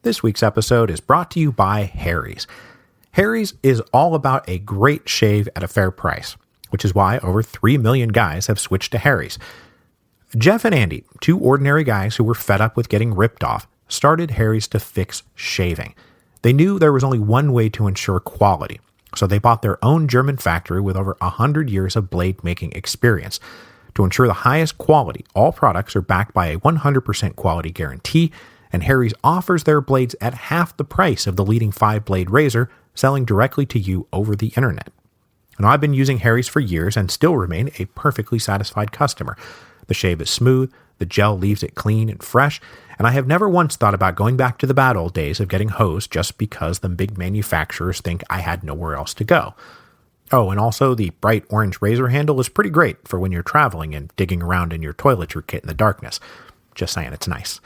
This week's episode is brought to you by Harry's. Harry's is all about a great shave at a fair price, which is why over 3 million guys have switched to Harry's. Jeff and Andy, two ordinary guys who were fed up with getting ripped off, started Harry's to fix shaving. They knew there was only one way to ensure quality, so they bought their own German factory with over 100 years of blade-making experience. To ensure the highest quality, all products are backed by a 100% quality guarantee, and Harry's offers their blades at half the price of the leading 5-blade razor, selling directly to you over the internet. And I've been using Harry's for years and still remain a perfectly satisfied customer. The shave is smooth, the gel leaves it clean and fresh, and I have never once thought about going back to the bad old days of getting hosed just because the big manufacturers think I had nowhere else to go. Oh, and also the bright orange razor handle is pretty great for when you're traveling and digging around in your toiletry kit in the darkness. Just saying, it's nice.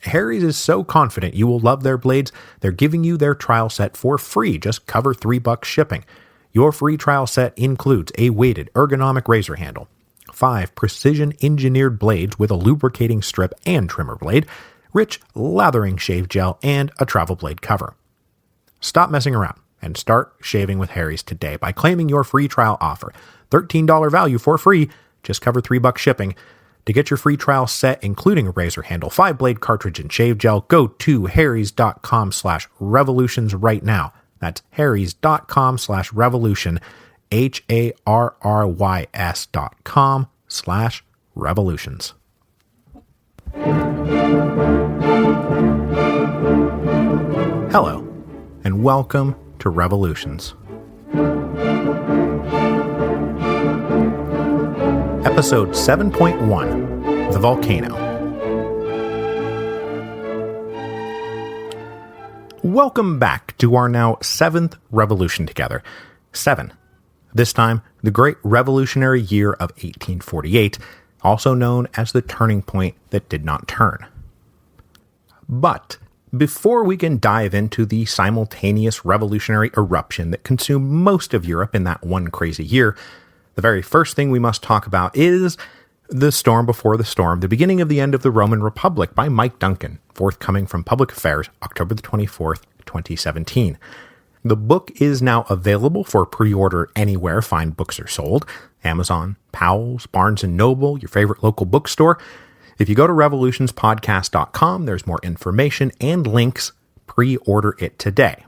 Harry's is so confident you will love their blades, they're giving you their trial set for free. Just cover $3 shipping. Your free trial set includes a weighted ergonomic razor handle, 5 precision-engineered blades with a lubricating strip and trimmer blade, rich lathering shave gel, and a travel blade cover. Stop messing around and start shaving with Harry's today by claiming your free trial offer. $13 value for free. Just cover $3 shipping. To get your free trial set, including a razor handle, 5-blade cartridge, and shave gel, go to harrys.com/revolutions right now. That's harrys.com/revolution, harrys.com/revolutions. Hello, and welcome to Revolutions. Episode 7.1, The Volcano. Welcome back to our now 7th revolution together. 7. This time, the Great Revolutionary Year of 1848, also known as the turning point that did not turn. But before we can dive into the simultaneous revolutionary eruption that consumed most of Europe in that one crazy year, the very first thing we must talk about is The Storm Before the Storm, the beginning of the end of the Roman Republic by Mike Duncan, forthcoming from Public Affairs, October the 24th, 2017. The book is now available for pre-order anywhere fine books are sold. Amazon, Powell's, Barnes & Noble, your favorite local bookstore. If you go to revolutionspodcast.com, there's more information and links. Pre-order it today.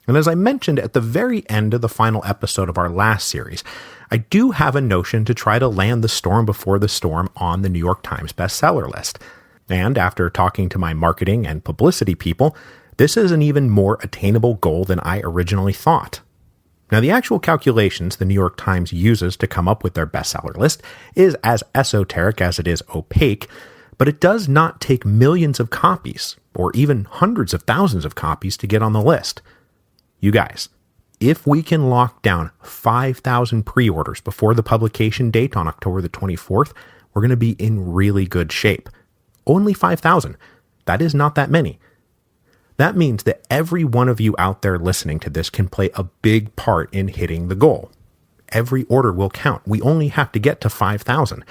And as I mentioned at the very end of the final episode of our last series, I do have a notion to try to land The Storm Before the Storm on the New York Times bestseller list. And after talking to my marketing and publicity people, this is an even more attainable goal than I originally thought. Now, the actual calculations the New York Times uses to come up with their bestseller list is as esoteric as it is opaque, but it does not take millions of copies, or even hundreds of thousands of copies to get on the list. You guys, if we can lock down 5,000 pre-orders before the publication date on October the 24th, we're going to be in really good shape. Only 5,000. That is not that many. That means that every one of you out there listening to this can play a big part in hitting the goal. Every order will count. We only have to get to 5,000.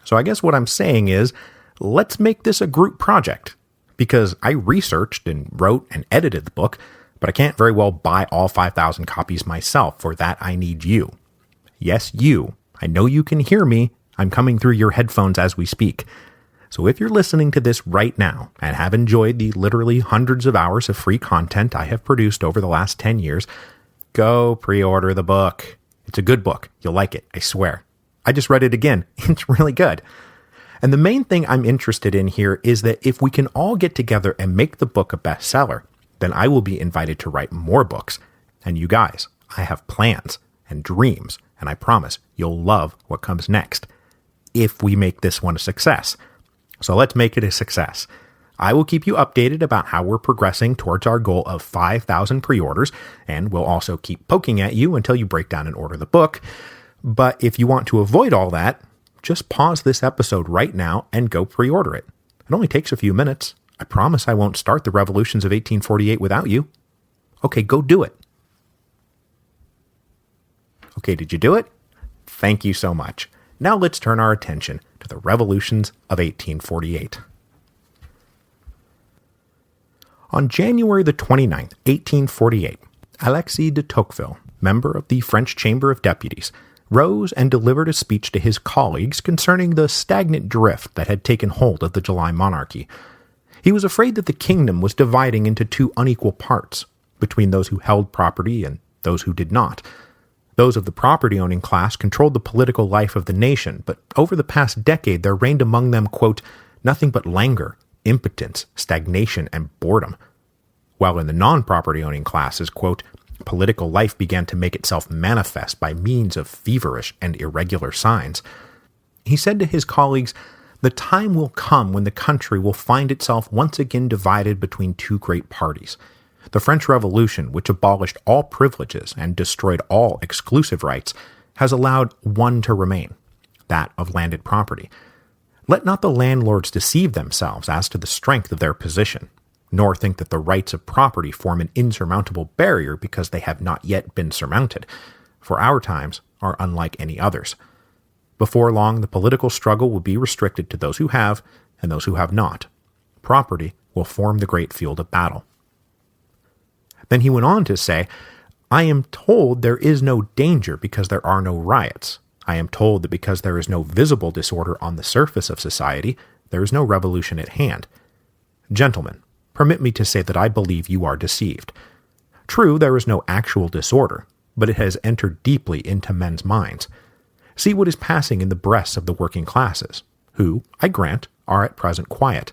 So I guess what I'm saying is, let's make this a group project. Because I researched and wrote and edited the book, but I can't very well buy all 5,000 copies myself. For that, I need you. Yes, you. I know you can hear me. I'm coming through your headphones as we speak. So if you're listening to this right now and have enjoyed the literally hundreds of hours of free content I have produced over the last 10 years, go pre-order the book. It's a good book. You'll like it, I swear. I just read it again. It's really good. And the main thing I'm interested in here is that if we can all get together and make the book a bestseller, then I will be invited to write more books. And you guys, I have plans and dreams, and I promise you'll love what comes next if we make this one a success. So let's make it a success. I will keep you updated about how we're progressing towards our goal of 5,000 pre-orders, and we'll also keep poking at you until you break down and order the book. But if you want to avoid all that, just pause this episode right now and go pre-order it. It only takes a few minutes. I promise I won't start the revolutions of 1848 without you. Okay, go do it. Okay, did you do it? Thank you so much. Now let's turn our attention to the revolutions of 1848. On January the 29th, 1848, Alexei de Tocqueville, member of the French Chamber of Deputies, rose and delivered a speech to his colleagues concerning the stagnant drift that had taken hold of the July monarchy. He was afraid that the kingdom was dividing into two unequal parts, between those who held property and those who did not. Those of the property-owning class controlled the political life of the nation, but over the past decade there reigned among them, quote, nothing but languor, impotence, stagnation, and boredom. While in the non-property-owning classes, quote, political life began to make itself manifest by means of feverish and irregular signs. He said to his colleagues, the time will come when the country will find itself once again divided between two great parties. The French Revolution, which abolished all privileges and destroyed all exclusive rights, has allowed one to remain, that of landed property. Let not the landlords deceive themselves as to the strength of their position, nor think that the rights of property form an insurmountable barrier because they have not yet been surmounted, for our times are unlike any others. Before long, the political struggle will be restricted to those who have and those who have not. Property will form the great field of battle. Then he went on to say, I am told there is no danger because there are no riots. I am told that because there is no visible disorder on the surface of society, there is no revolution at hand. Gentlemen, permit me to say that I believe you are deceived. True, there is no actual disorder, but it has entered deeply into men's minds. See what is passing in the breasts of the working classes, who, I grant, are at present quiet.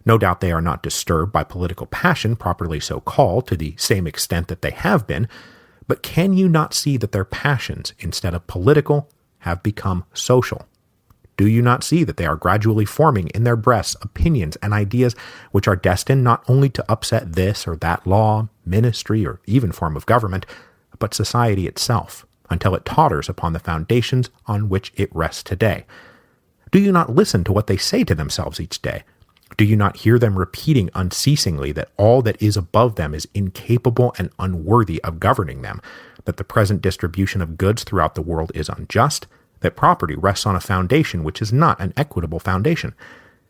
No doubt they are not disturbed by political passion, properly so called, to the same extent that they have been, but can you not see that their passions, instead of political, have become social? Do you not see that they are gradually forming in their breasts opinions and ideas which are destined not only to upset this or that law, ministry, or even form of government, but society itself, until it totters upon the foundations on which it rests today? Do you not listen to what they say to themselves each day? Do you not hear them repeating unceasingly that all that is above them is incapable and unworthy of governing them, that the present distribution of goods throughout the world is unjust, that property rests on a foundation which is not an equitable foundation?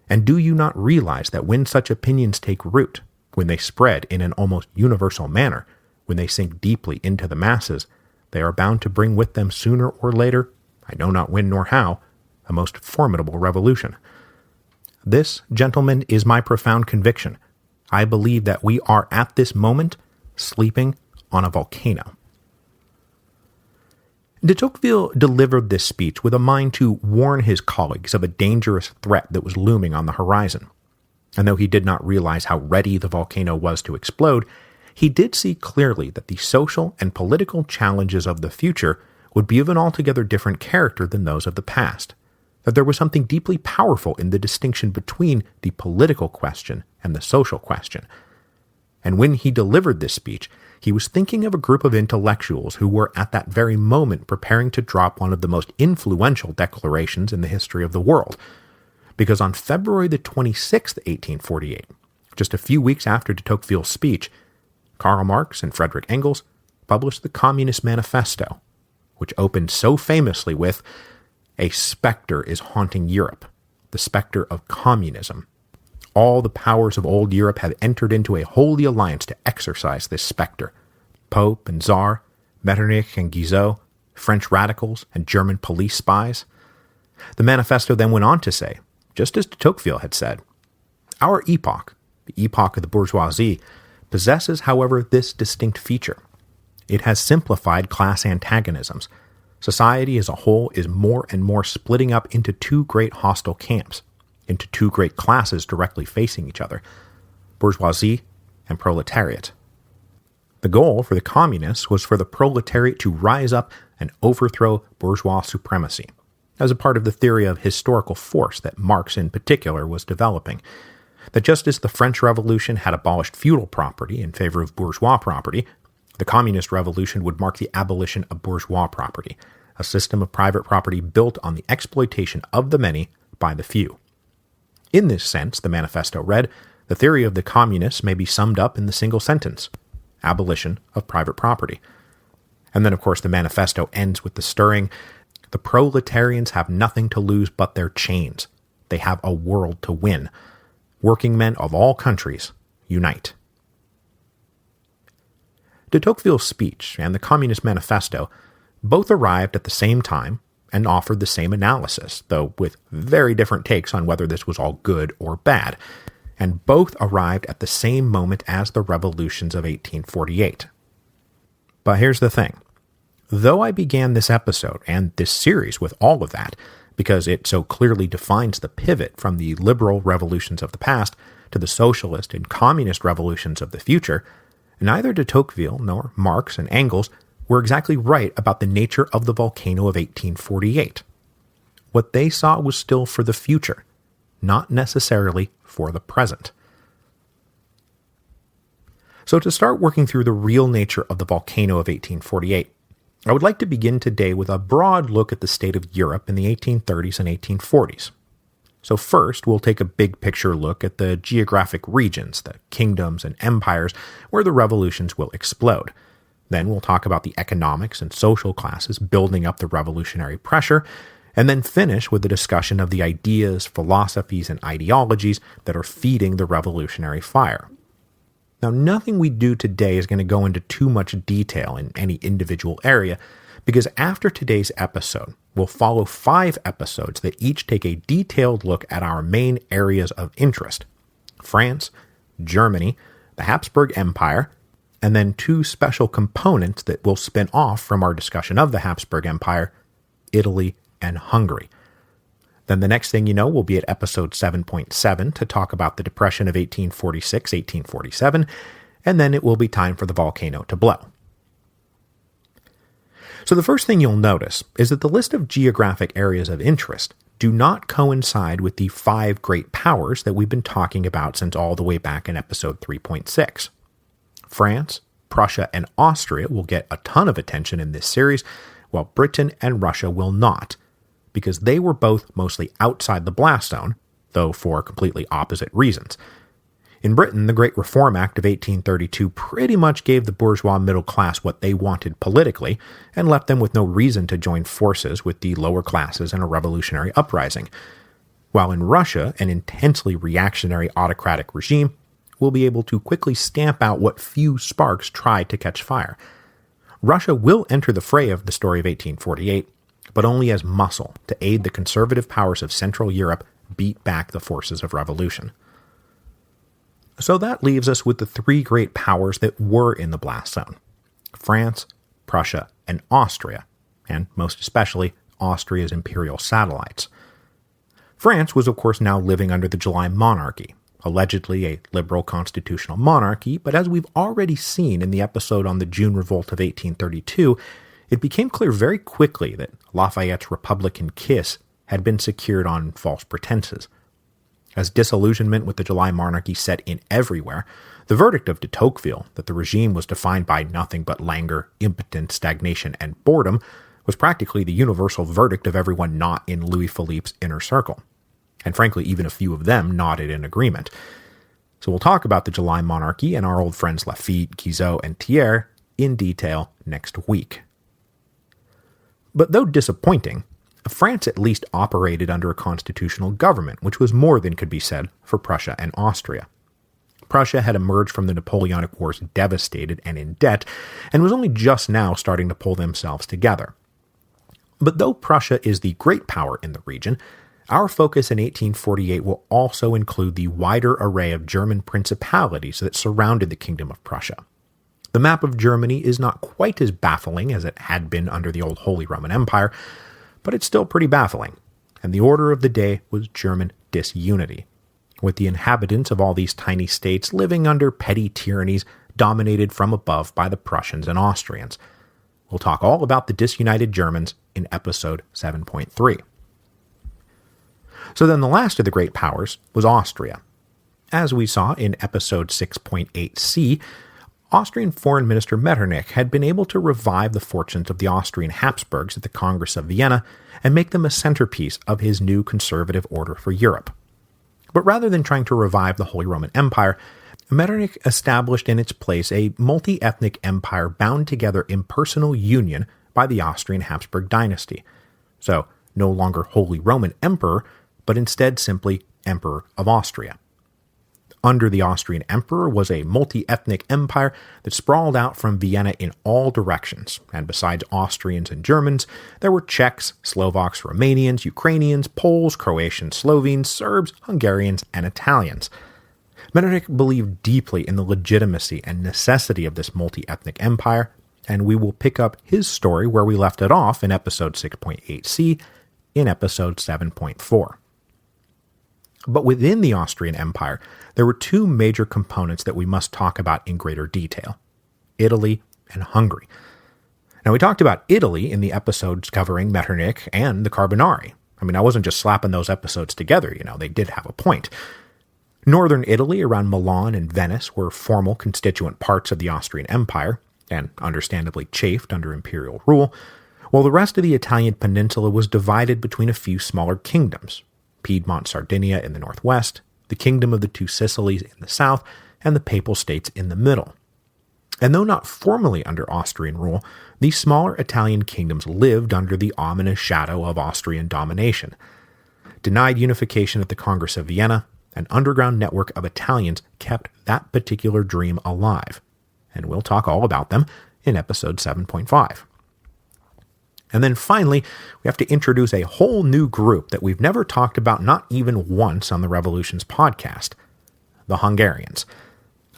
And do you not realize that when such opinions take root, when they spread in an almost universal manner, when they sink deeply into the masses, they are bound to bring with them sooner or later, I know not when nor how, a most formidable revolution? This, gentlemen, is my profound conviction. I believe that we are at this moment sleeping on a volcano. De Tocqueville delivered this speech with a mind to warn his colleagues of a dangerous threat that was looming on the horizon. And though he did not realize how ready the volcano was to explode, he did see clearly that the social and political challenges of the future would be of an altogether different character than those of the past, that there was something deeply powerful in the distinction between the political question and the social question. And when he delivered this speech, he was thinking of a group of intellectuals who were at that very moment preparing to drop one of the most influential declarations in the history of the world. Because on February the 26th, 1848, just a few weeks after de Tocqueville's speech, Karl Marx and Friedrich Engels published the Communist Manifesto, which opened so famously with, "A specter is haunting Europe, the specter of communism. All the powers of old Europe have entered into a holy alliance to exorcise this specter. Pope and Tsar, Metternich and Guizot, French radicals and German police spies." The manifesto then went on to say, just as de Tocqueville had said, "Our epoch, the epoch of the bourgeoisie, possesses, however, this distinct feature. It has simplified class antagonisms. Society as a whole is more and more splitting up into two great hostile camps, into two great classes directly facing each other, bourgeoisie and proletariat. The goal for the communists was for the proletariat to rise up and overthrow bourgeois supremacy, as a part of the theory of historical force that Marx in particular was developing. That just as the French Revolution had abolished feudal property in favor of bourgeois property, the Communist Revolution would mark the abolition of bourgeois property, a system of private property built on the exploitation of the many by the few. In this sense, the manifesto read, the theory of the communists may be summed up in the single sentence, abolition of private property. And then, of course, the manifesto ends with the stirring, the proletarians have nothing to lose but their chains. They have a world to win. Working men of all countries, unite. De Tocqueville's speech and the Communist Manifesto both arrived at the same time and offered the same analysis, though with very different takes on whether this was all good or bad, and both arrived at the same moment as the revolutions of 1848. But here's the thing. Though I began this episode and this series with all of that, because it so clearly defines the pivot from the liberal revolutions of the past to the socialist and communist revolutions of the future, neither de Tocqueville nor Marx and Engels were exactly right about the nature of the volcano of 1848. What they saw was still for the future, not necessarily for the present. So to start working through the real nature of the volcano of 1848, I would like to begin today with a broad look at the state of Europe in the 1830s and 1840s. So first, we'll take a big picture look at the geographic regions, the kingdoms and empires where the revolutions will explode. Then we'll talk about the economics and social classes building up the revolutionary pressure, and then finish with a discussion of the ideas, philosophies, and ideologies that are feeding the revolutionary fire. Now, nothing we do today is going to go into too much detail in any individual area, because after today's episode, we'll follow 5 episodes that each take a detailed look at our main areas of interest: France, Germany, the Habsburg Empire, and then 2 special components that will spin off from our discussion of the Habsburg Empire: Italy and Hungary. Then the next thing you know, we'll be at episode 7.7 to talk about the Depression of 1846-1847, and then it will be time for the volcano to blow. So the first thing you'll notice is that the list of geographic areas of interest do not coincide with the 5 great powers that we've been talking about since all the way back in episode 3.6. France, Prussia, and Austria will get a ton of attention in this series, while Britain and Russia will not, because they were both mostly outside the blast zone, though for completely opposite reasons. In Britain, the Great Reform Act of 1832 pretty much gave the bourgeois middle class what they wanted politically, and left them with no reason to join forces with the lower classes in a revolutionary uprising. While in Russia, an intensely reactionary autocratic regime will be able to quickly stamp out what few sparks tried to catch fire. Russia will enter the fray of the story of 1848, but only as muscle to aid the conservative powers of Central Europe beat back the forces of revolution. So that leaves us with the 3 great powers that were in the blast zone: France, Prussia, and Austria, and most especially Austria's imperial satellites. France was of course now living under the July monarchy, allegedly a liberal constitutional monarchy, but as we've already seen in the episode on the June Revolt of 1832, it became clear very quickly that Lafayette's Republican kiss had been secured on false pretenses. As disillusionment with the July monarchy set in everywhere, the verdict of de Tocqueville that the regime was defined by nothing but languor, impotence, stagnation, and boredom was practically the universal verdict of everyone not in Louis Philippe's inner circle. And frankly, even a few of them nodded in agreement. So we'll talk about the July monarchy and our old friends Laffitte, Guizot, and Thiers in detail next week. But though disappointing, France at least operated under a constitutional government, which was more than could be said for Prussia and Austria. Prussia had emerged from the Napoleonic Wars devastated and in debt, and was only just now starting to pull themselves together. But though Prussia is the great power in the region, our focus in 1848 will also include the wider array of German principalities that surrounded the Kingdom of Prussia. The map of Germany is not quite as baffling as it had been under the old Holy Roman Empire, but it's still pretty baffling, and the order of the day was German disunity, with the inhabitants of all these tiny states living under petty tyrannies dominated from above by the Prussians and Austrians. We'll talk all about the disunited Germans in episode 7.3. So then the last of the great powers was Austria. As we saw in episode 6.8c, Austrian Foreign Minister Metternich had been able to revive the fortunes of the Austrian Habsburgs at the Congress of Vienna and make them a centerpiece of his new conservative order for Europe. But rather than trying to revive the Holy Roman Empire, Metternich established in its place a multi-ethnic empire bound together in personal union by the Austrian Habsburg dynasty. So, no longer Holy Roman Emperor, but instead simply Emperor of Austria. under the Austrian Emperor was a multi-ethnic empire that sprawled out from Vienna in all directions, and besides Austrians and Germans, there were Czechs, Slovaks, Romanians, Ukrainians, Poles, Croatians, Slovenes, Serbs, Hungarians, and Italians. Metternich believed deeply in the legitimacy and necessity of this multi-ethnic empire, and we will pick up his story where we left it off in episode 6.8c in episode 7.4. But within the Austrian Empire, there were two major components that we must talk about in greater detail: Italy and Hungary. Now, we talked about Italy in the episodes covering Metternich and the Carbonari. I wasn't just slapping those episodes together, they did have a point. Northern Italy around Milan and Venice were formal constituent parts of the Austrian Empire, and understandably chafed under imperial rule, while the rest of the Italian peninsula was divided between a few smaller kingdoms: Piedmont, Sardinia in the northwest, the Kingdom of the Two Sicilies in the south, and the Papal States in the middle. And though not formally under Austrian rule, these smaller Italian kingdoms lived under the ominous shadow of Austrian domination. Denied unification at the Congress of Vienna, an underground network of Italians kept that particular dream alive. And we'll talk all about them in episode 7.5. And then finally, we have to introduce a whole new group that we've never talked about, not even once on the Revolutions podcast: the Hungarians.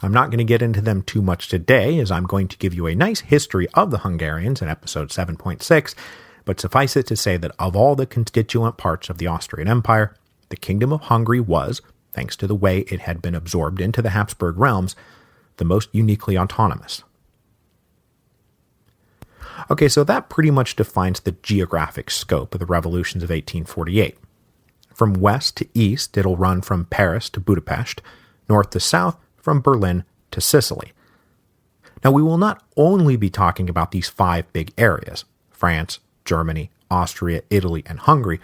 I'm not going to get into them too much today, as I'm going to give you a nice history of the Hungarians in episode 7.6, but suffice it to say that of all the constituent parts of the Austrian Empire, the Kingdom of Hungary was, thanks to the way it had been absorbed into the Habsburg realms, the most uniquely autonomous. Okay, so that pretty much defines the geographic scope of the revolutions of 1848. From west to east, it'll run from Paris to Budapest, north to south, from Berlin to Sicily. Now, we will not only be talking about these 5 big areas: France, Germany, Austria, Italy, and Hungary,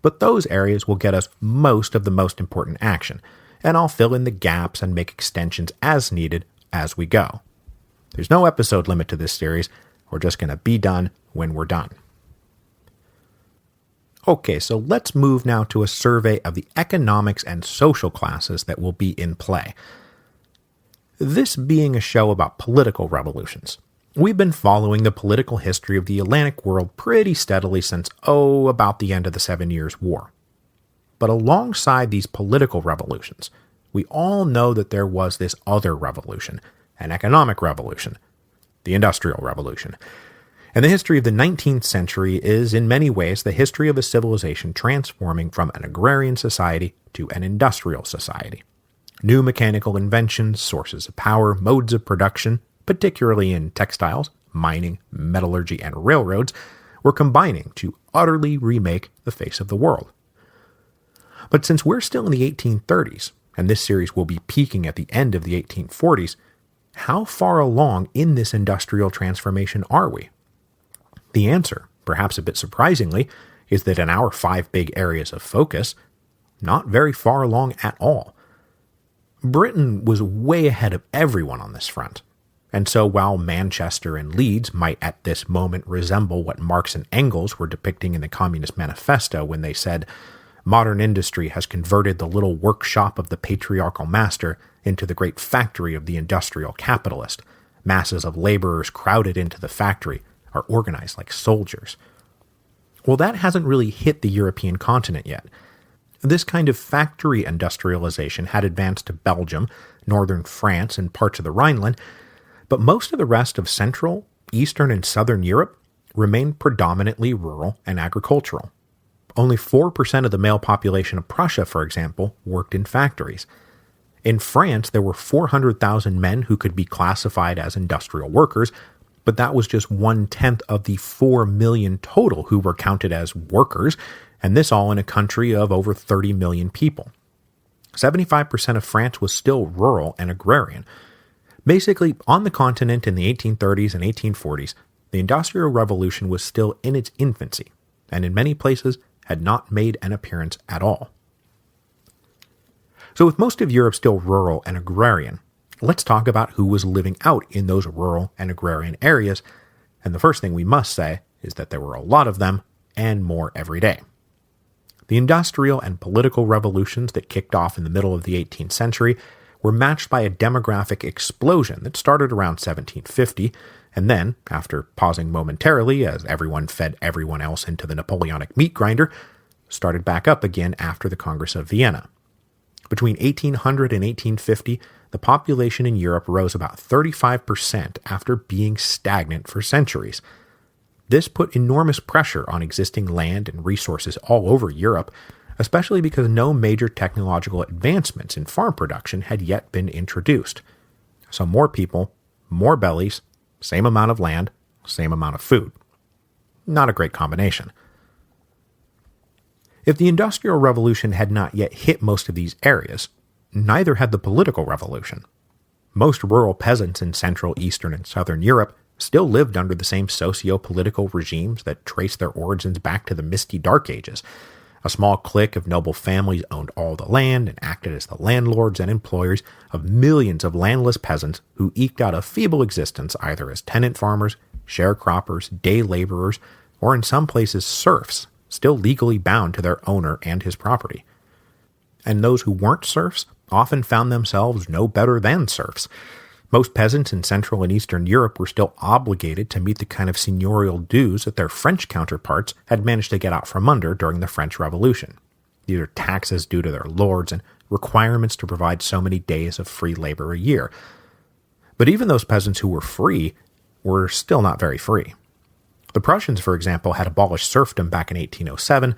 but those areas will get us most of the most important action, and I'll fill in the gaps and make extensions as needed as we go. There's no episode limit to this series. We're just going to be done when we're done. Okay, so let's move now to a survey of the economics and social classes that will be in play. This being a show about political revolutions, we've been following the political history of the Atlantic world pretty steadily since, about the end of the 7 Years' War. But alongside these political revolutions, we all know that there was this other revolution, an economic revolution, the Industrial Revolution. And the history of the 19th century is, in many ways, the history of a civilization transforming from an agrarian society to an industrial society. New mechanical inventions, sources of power, modes of production, particularly in textiles, mining, metallurgy, and railroads, were combining to utterly remake the face of the world. But since we're still in the 1830s, and this series will be peaking at the end of the 1840s, how far along in this industrial transformation are we? The answer, perhaps a bit surprisingly, is that in our 5 big areas of focus, not very far along at all. Britain was way ahead of everyone on this front, and so while Manchester and Leeds might at this moment resemble what Marx and Engels were depicting in the Communist Manifesto when they said, "Modern industry has converted the little workshop of the patriarchal master into the great factory of the industrial capitalist. Masses of laborers crowded into the factory are organized like soldiers." Well, that hasn't really hit the European continent yet. This kind of factory industrialization had advanced to Belgium, northern France, and parts of the Rhineland, but most of the rest of Central, Eastern, and Southern Europe remained predominantly rural and agricultural. Only 4% of the male population of Prussia, for example, worked in factories. In France, there were 400,000 men who could be classified as industrial workers, but that was just 1/10 of the 4 million total who were counted as workers, and this all in a country of over 30 million people. 75% of France was still rural and agrarian. Basically, on the continent in the 1830s and 1840s, the Industrial Revolution was still in its infancy, and in many places had not made an appearance at all. So with most of Europe still rural and agrarian, let's talk about who was living out in those rural and agrarian areas, and the first thing we must say is that there were a lot of them, and more every day. The industrial and political revolutions that kicked off in the middle of the 18th century were matched by a demographic explosion that started around 1750, and then, after pausing momentarily as everyone fed everyone else into the Napoleonic meat grinder, started back up again after the Congress of Vienna. Between 1800 and 1850, the population in Europe rose about 35% after being stagnant for centuries. This put enormous pressure on existing land and resources all over Europe, especially because no major technological advancements in farm production had yet been introduced. So more people, more bellies, same amount of land, same amount of food. Not a great combination. If the Industrial Revolution had not yet hit most of these areas, neither had the political revolution. Most rural peasants in Central, Eastern, and Southern Europe still lived under the same socio-political regimes that traced their origins back to the misty Dark Ages. A small clique of noble families owned all the land and acted as the landlords and employers of millions of landless peasants who eked out a feeble existence either as tenant farmers, sharecroppers, day laborers, or in some places serfs, still legally bound to their owner and his property. And those who weren't serfs often found themselves no better than serfs. Most peasants in Central and Eastern Europe were still obligated to meet the kind of seigneurial dues that their French counterparts had managed to get out from under during the French Revolution. These are taxes due to their lords and requirements to provide so many days of free labor a year. But even those peasants who were free were still not very free. The Prussians, for example, had abolished serfdom back in 1807,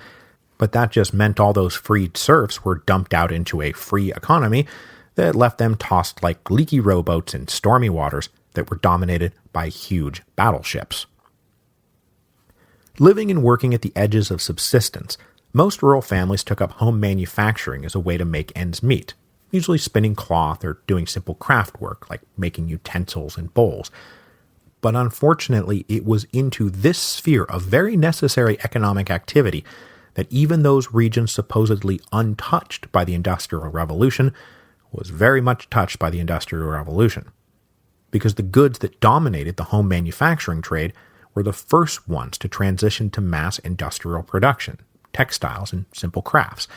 but that just meant all those freed serfs were dumped out into a free economy that left them tossed like leaky rowboats in stormy waters that were dominated by huge battleships. Living and working at the edges of subsistence, most rural families took up home manufacturing as a way to make ends meet, usually spinning cloth or doing simple craft work like making utensils and bowls. But unfortunately, it was into this sphere of very necessary economic activity that even those regions supposedly untouched by the Industrial Revolution was very much touched by the Industrial Revolution, because the goods that dominated the home manufacturing trade were the first ones to transition to mass industrial production, textiles, and simple crafts.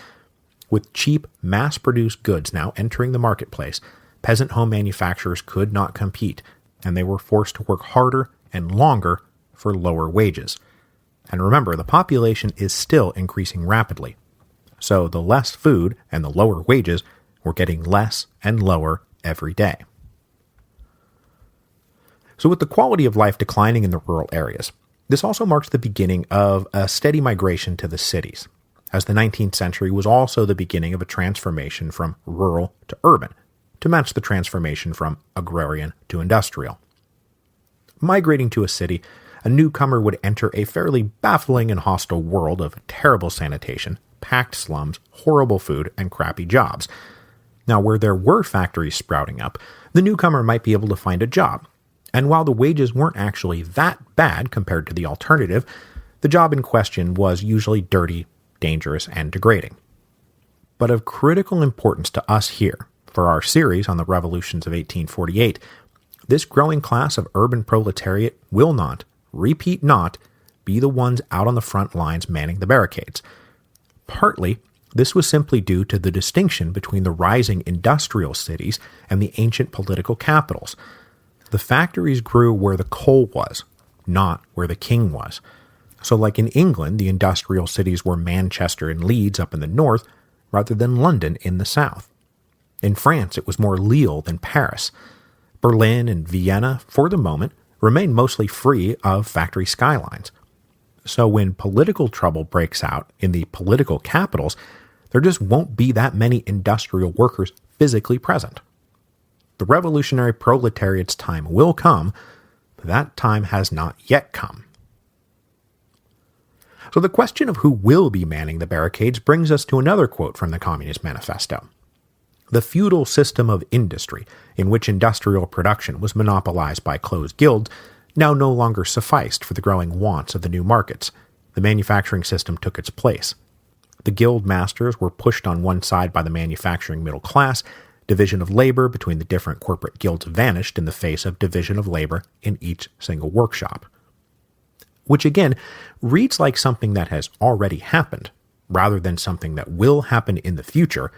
With cheap, mass-produced goods now entering the marketplace, peasant home manufacturers could not compete, and they were forced to work harder and longer for lower wages. And remember, the population is still increasing rapidly, so the less food and the lower wages were getting less and lower every day. So with the quality of life declining in the rural areas, this also marks the beginning of a steady migration to the cities, as the 19th century was also the beginning of a transformation from rural to urban, to match the transformation from agrarian to industrial. Migrating to a city, a newcomer would enter a fairly baffling and hostile world of terrible sanitation, packed slums, horrible food, and crappy jobs. Now, where there were factories sprouting up, the newcomer might be able to find a job. And while the wages weren't actually that bad compared to the alternative, the job in question was usually dirty, dangerous, and degrading. But of critical importance to us here, for our series on the revolutions of 1848, this growing class of urban proletariat will not, repeat not, be the ones out on the front lines manning the barricades. Partly, this was simply due to the distinction between the rising industrial cities and the ancient political capitals. The factories grew where the coal was, not where the king was. So like in England, the industrial cities were Manchester and Leeds up in the north, rather than London in the south. In France, it was more Lille than Paris. Berlin and Vienna, for the moment, remained mostly free of factory skylines. So when political trouble breaks out in the political capitals, there just won't be that many industrial workers physically present. The revolutionary proletariat's time will come, but that time has not yet come. So the question of who will be manning the barricades brings us to another quote from the Communist Manifesto. The feudal system of industry, in which industrial production was monopolized by closed guilds, now no longer sufficed for the growing wants of the new markets. The manufacturing system took its place. The guild masters were pushed on one side by the manufacturing middle class. Division of labor between the different corporate guilds vanished in the face of division of labor in each single workshop. Which again reads like something that has already happened, rather than something that will happen in the future,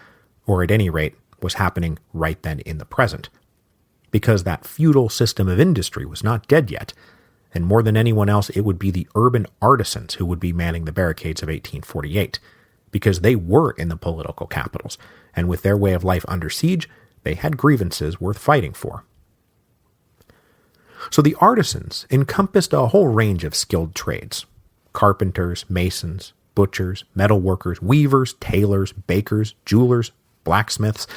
or at any rate, was happening right then in the present, because that feudal system of industry was not dead yet, and more than anyone else, it would be the urban artisans who would be manning the barricades of 1848, because they were in the political capitals, and with their way of life under siege, they had grievances worth fighting for. So the artisans encompassed a whole range of skilled trades: carpenters, masons, butchers, metalworkers, weavers, tailors, bakers, jewelers, blacksmiths.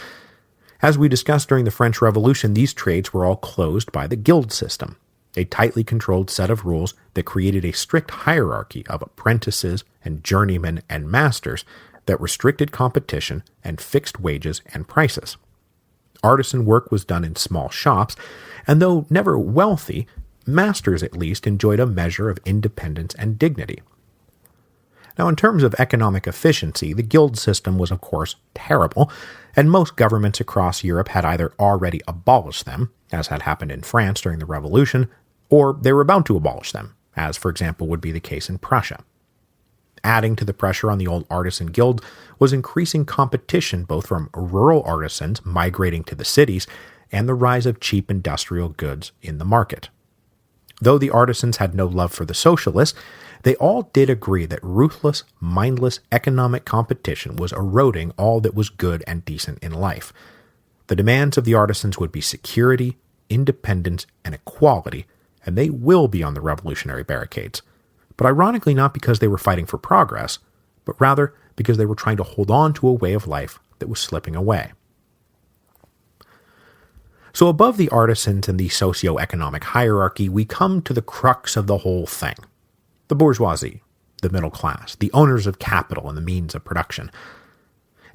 As we discussed during the French Revolution, these trades were all closed by the guild system, a tightly controlled set of rules that created a strict hierarchy of apprentices and journeymen and masters that restricted competition and fixed wages and prices. Artisan work was done in small shops, and though never wealthy, masters at least enjoyed a measure of independence and dignity. Now, in terms of economic efficiency, the guild system was, of course, terrible, and most governments across Europe had either already abolished them, as had happened in France during the Revolution, or they were about to abolish them, as, for example, would be the case in Prussia. Adding to the pressure on the old artisan guild was increasing competition both from rural artisans migrating to the cities and the rise of cheap industrial goods in the market. Though the artisans had no love for the socialists, they all did agree that ruthless, mindless economic competition was eroding all that was good and decent in life. The demands of the artisans would be security, independence, and equality, and they will be on the revolutionary barricades. But ironically, not because they were fighting for progress, but rather because they were trying to hold on to a way of life that was slipping away. So above the artisans and the socio-economic hierarchy, we come to the crux of the whole thing: the bourgeoisie, the middle class, the owners of capital and the means of production.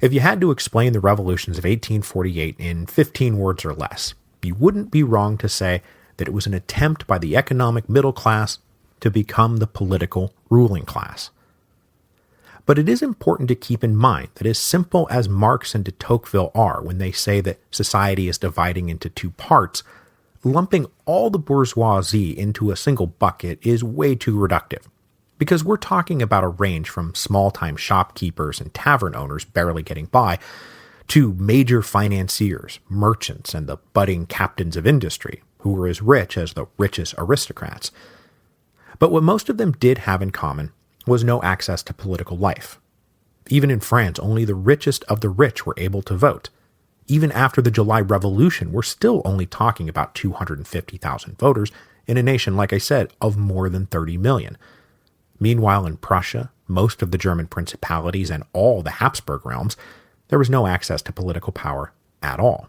If you had to explain the revolutions of 1848 in 15 words or less, you wouldn't be wrong to say that it was an attempt by the economic middle class to become the political ruling class. But it is important to keep in mind that as simple as Marx and de Tocqueville are when they say that society is dividing into two parts, lumping all the bourgeoisie into a single bucket is way too reductive, because we're talking about a range from small-time shopkeepers and tavern owners barely getting by, to major financiers, merchants, and the budding captains of industry, who were as rich as the richest aristocrats. But what most of them did have in common was no access to political life. Even in France, only the richest of the rich were able to vote. Even after the July Revolution, we're still only talking about 250,000 voters in a nation, like I said, of more than 30 million. Meanwhile, in Prussia, most of the German principalities, and all the Habsburg realms, there was no access to political power at all.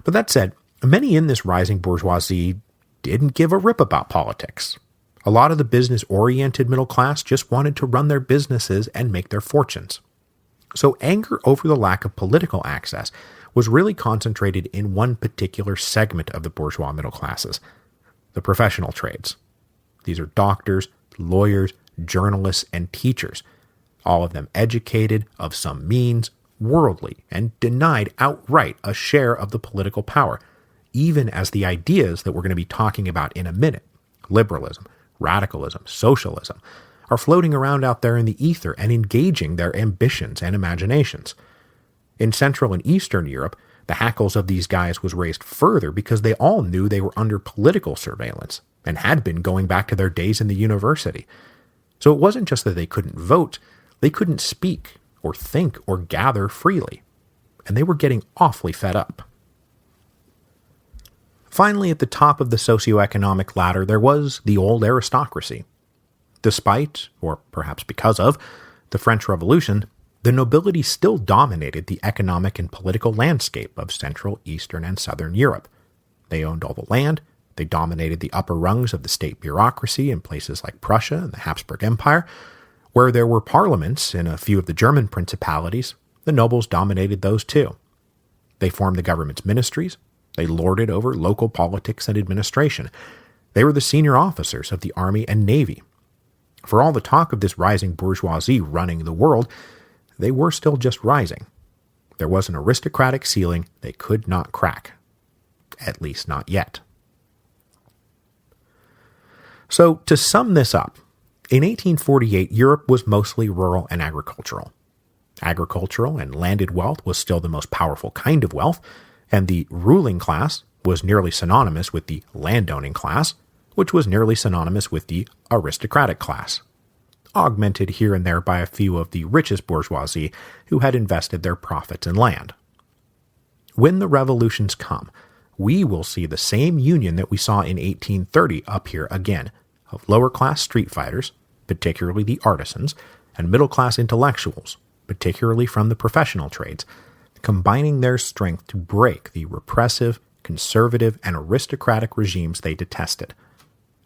But that said, many in this rising bourgeoisie didn't give a rip about politics. A lot of the business-oriented middle class just wanted to run their businesses and make their fortunes. So anger over the lack of political access was really concentrated in one particular segment of the bourgeois middle classes: the professional trades. These are doctors, lawyers, journalists, and teachers, all of them educated, of some means, worldly, and denied outright a share of the political power, even as the ideas that we're going to be talking about in a minute, liberalism, radicalism, socialism, are floating around out there in the ether and engaging their ambitions and imaginations. In Central and Eastern Europe, the hackles of these guys was raised further because they all knew they were under political surveillance and had been going back to their days in the university. So it wasn't just that they couldn't vote, they couldn't speak or think or gather freely, and they were getting awfully fed up. Finally, at the top of the socioeconomic ladder, there was the old aristocracy. Despite, or perhaps because of, the French Revolution, the nobility still dominated the economic and political landscape of Central, Eastern, and Southern Europe. They owned all the land, they dominated the upper rungs of the state bureaucracy in places like Prussia and the Habsburg Empire. Where there were parliaments in a few of the German principalities, the nobles dominated those too. They formed the government's ministries, they lorded over local politics and administration. They were the senior officers of the army and navy. For all the talk of this rising bourgeoisie running the world, they were still just rising. There was an aristocratic ceiling they could not crack. At least not yet. So, to sum this up, in 1848, Europe was mostly rural and agricultural. Agricultural and landed wealth was still the most powerful kind of wealth, and the ruling class was nearly synonymous with the landowning class, which was nearly synonymous with the aristocratic class, augmented here and there by a few of the richest bourgeoisie who had invested their profits in land. When the revolutions come, we will see the same union that we saw in 1830 appear again, of lower-class street fighters, particularly the artisans, and middle-class intellectuals, particularly from the professional trades, combining their strength to break the repressive, conservative, and aristocratic regimes they detested.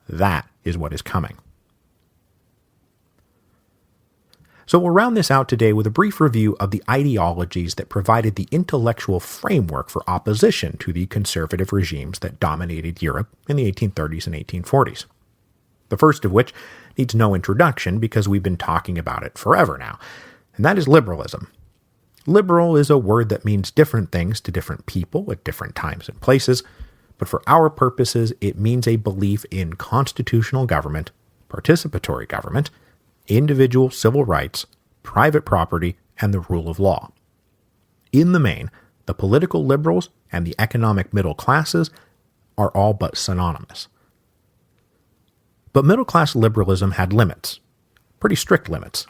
That is what is coming. So we'll round this out today with a brief review of the ideologies that provided the intellectual framework for opposition to the conservative regimes that dominated Europe in the 1830s and 1840s. The first of which needs no introduction because we've been talking about it forever now, and that is liberalism. Liberal is a word that means different things to different people at different times and places, but for our purposes it means a belief in constitutional government, participatory government, individual civil rights, private property, and the rule of law. In the main, the political liberals and the economic middle classes are all but synonymous. But middle-class liberalism had limits, pretty strict limits.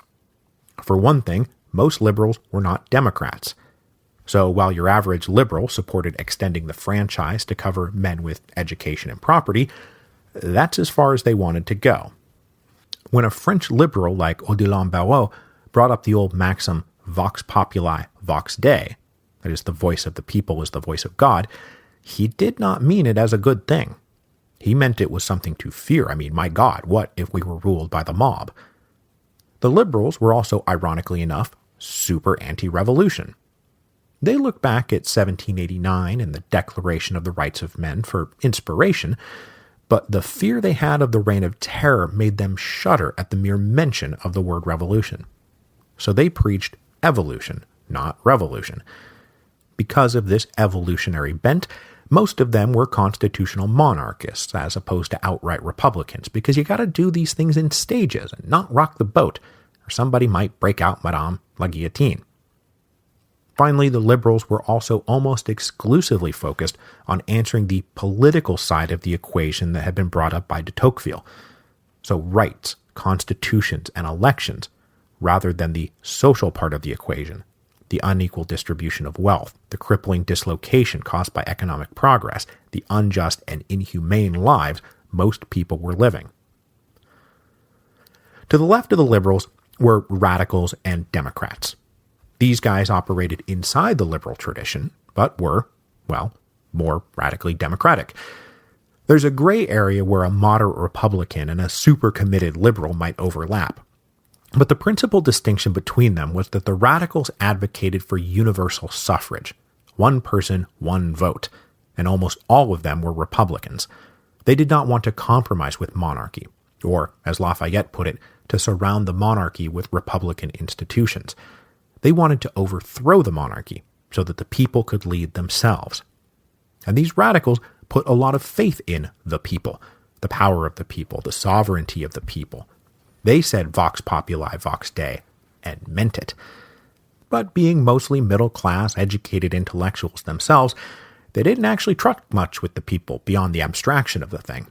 For one thing, most liberals were not Democrats. So while your average liberal supported extending the franchise to cover men with education and property, that's as far as they wanted to go. When a French liberal like Odilon Barrot brought up the old maxim, vox populi, vox Dei, that is, the voice of the people is the voice of God, he did not mean it as a good thing. He meant it was something to fear. I mean, my God, what if we were ruled by the mob? The liberals were also, ironically enough, super anti-revolution. They look back at 1789 and the Declaration of the Rights of Men for inspiration, but the fear they had of the Reign of Terror made them shudder at the mere mention of the word revolution. So they preached evolution, not revolution. Because of this evolutionary bent, most of them were constitutional monarchists as opposed to outright Republicans, because you got to do these things in stages and not rock the boat, or somebody might break out Madame la Guillotine. Finally, the liberals were also almost exclusively focused on answering the political side of the equation that had been brought up by de Tocqueville. So rights, constitutions, and elections, rather than the social part of the equation, the unequal distribution of wealth, the crippling dislocation caused by economic progress, the unjust and inhumane lives most people were living. To the left of the liberals were radicals and Democrats. These guys operated inside the liberal tradition, but were, well, more radically democratic. There's a gray area where a moderate Republican and a super committed liberal might overlap. But the principal distinction between them was that the radicals advocated for universal suffrage, one person, one vote, and almost all of them were Republicans. They did not want to compromise with monarchy, or, as Lafayette put it, to surround the monarchy with Republican institutions. They wanted to overthrow the monarchy so that the people could lead themselves. And these radicals put a lot of faith in the people, the power of the people, the sovereignty of the people. They said vox populi, vox Dei, and meant it. But being mostly middle-class, educated intellectuals themselves, they didn't actually trust much with the people beyond the abstraction of the thing.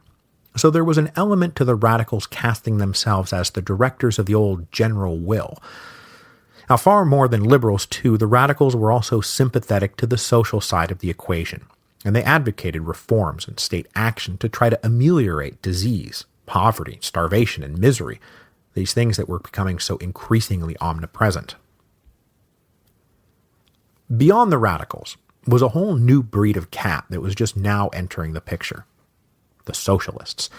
So there was an element to the radicals casting themselves as the directors of the old general will. Now, far more than liberals, too, the radicals were also sympathetic to the social side of the equation, and they advocated reforms and state action to try to ameliorate disease, poverty, starvation, and misery, these things that were becoming so increasingly omnipresent. Beyond the radicals was a whole new breed of cat that was just now entering the picture: the socialists.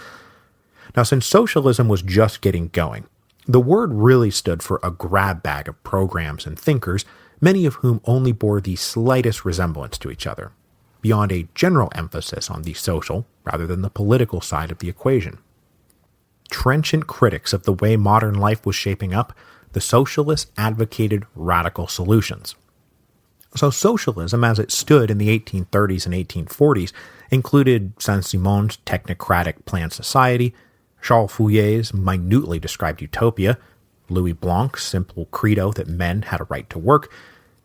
Now, since socialism was just getting going, the word really stood for a grab bag of programs and thinkers, many of whom only bore the slightest resemblance to each other, beyond a general emphasis on the social rather than the political side of the equation. Trenchant critics of the way modern life was shaping up, the socialists advocated radical solutions. So socialism, as it stood in the 1830s and 1840s, included Saint-Simon's technocratic planned society, Charles Fourier's minutely described utopia, Louis Blanc's simple credo that men had a right to work,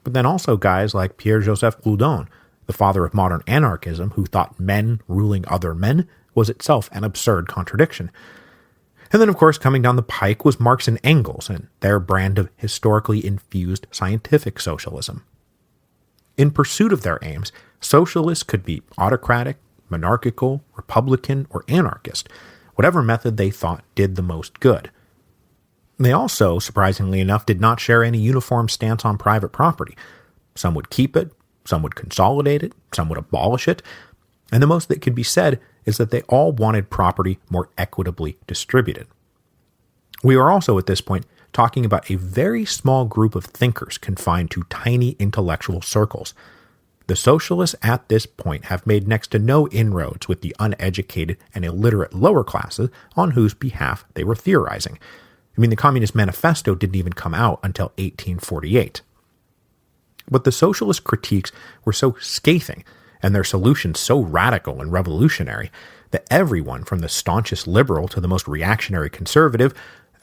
but then also guys like Pierre-Joseph Proudhon, the father of modern anarchism, who thought men ruling other men was itself an absurd contradiction. And then, of course, coming down the pike was Marx and Engels and their brand of historically infused scientific socialism. In pursuit of their aims, socialists could be autocratic, monarchical, republican, or anarchist, whatever method they thought did the most good. They also, surprisingly enough, did not share any uniform stance on private property. Some would keep it, some would consolidate it, some would abolish it, and the most that could be said is that they all wanted property more equitably distributed. We are also at this point talking about a very small group of thinkers confined to tiny intellectual circles. The socialists at this point have made next to no inroads with the uneducated and illiterate lower classes on whose behalf they were theorizing. I mean, the Communist Manifesto didn't even come out until 1848. But the socialist critiques were so scathing, and their solutions so radical and revolutionary, that everyone from the staunchest liberal to the most reactionary conservative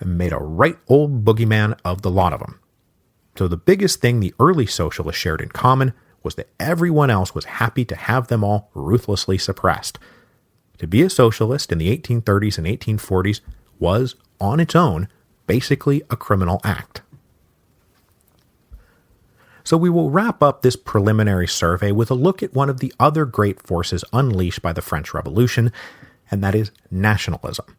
made a right old boogeyman of the lot of them. So the biggest thing the early socialists shared in common was that everyone else was happy to have them all ruthlessly suppressed. To be a socialist in the 1830s and 1840s was, on its own, basically a criminal act. So we will wrap up this preliminary survey with a look at one of the other great forces unleashed by the French Revolution, and that is nationalism.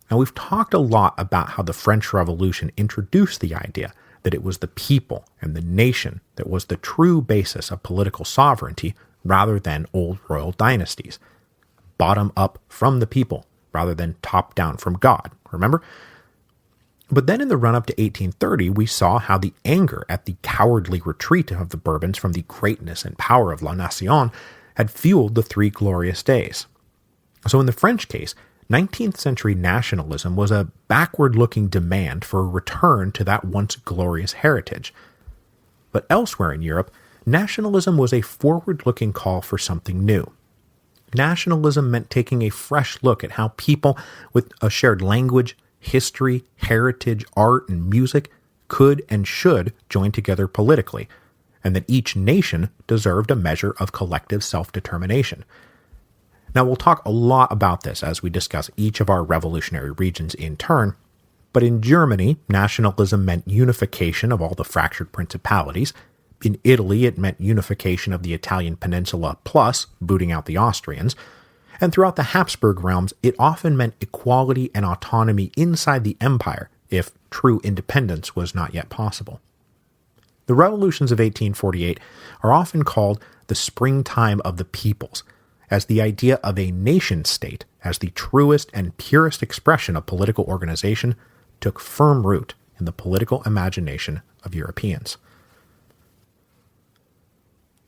Now, we've talked a lot about how the French Revolution introduced the idea that it was the people and the nation that was the true basis of political sovereignty rather than old royal dynasties. Bottom up from the people rather than top down from God, remember? But then in the run-up to 1830, we saw how the anger at the cowardly retreat of the Bourbons from the greatness and power of La Nation had fueled the Three Glorious Days. So in the French case, 19th century nationalism was a backward-looking demand for a return to that once glorious heritage. But elsewhere in Europe, nationalism was a forward-looking call for something new. Nationalism meant taking a fresh look at how people with a shared language, history, heritage, art, and music could and should join together politically, and that each nation deserved a measure of collective self-determination. Now, we'll talk a lot about this as we discuss each of our revolutionary regions in turn, but in Germany, nationalism meant unification of all the fractured principalities. In Italy, it meant unification of the Italian peninsula plus booting out the Austrians. And throughout the Habsburg realms, it often meant equality and autonomy inside the empire, if true independence was not yet possible. The revolutions of 1848 are often called the springtime of the peoples, as the idea of a nation-state as the truest and purest expression of political organization took firm root in the political imagination of Europeans.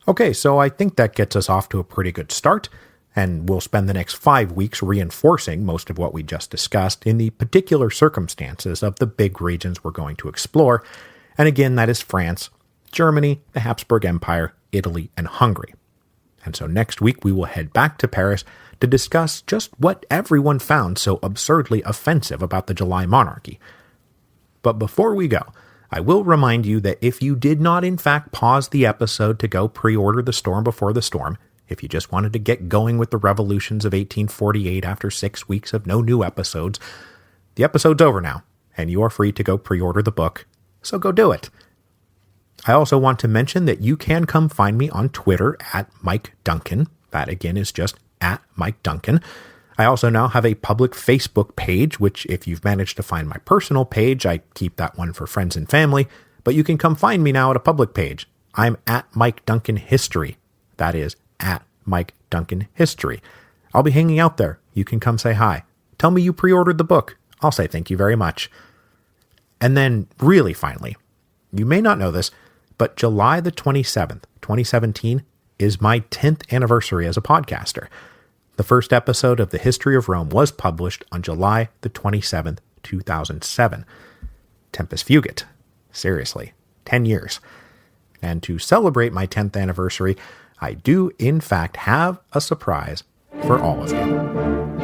Okay, so I think that gets us off to a pretty good start, and we'll spend the next 5 weeks reinforcing most of what we just discussed in the particular circumstances of the big regions we're going to explore, and again, that is France, Germany, the Habsburg Empire, Italy, and Hungary. And so next week we will head back to Paris to discuss just what everyone found so absurdly offensive about the July monarchy. But before we go, I will remind you that if you did not in fact pause the episode to go pre-order The Storm Before the Storm, if you just wanted to get going with the revolutions of 1848 after 6 weeks of no new episodes, the episode's over now, and you are free to go pre-order the book, so go do it. I also want to mention that you can come find me on Twitter at Mike Duncan. That again is just at Mike Duncan. I also now have a public Facebook page, which if you've managed to find my personal page, I keep that one for friends and family, but you can come find me now at a public page. I'm at Mike Duncan History. That is at Mike Duncan History. I'll be hanging out there. You can come say hi. Tell me you pre-ordered the book. I'll say thank you very much. And then really finally, you may not know this, but July the 27th, 2017 is my 10th anniversary as a podcaster. The first episode of The History of Rome was published on July the 27th, 2007. Tempus Fugit. Seriously, 10 years. And to celebrate my 10th anniversary, I do in fact have a surprise for all of you.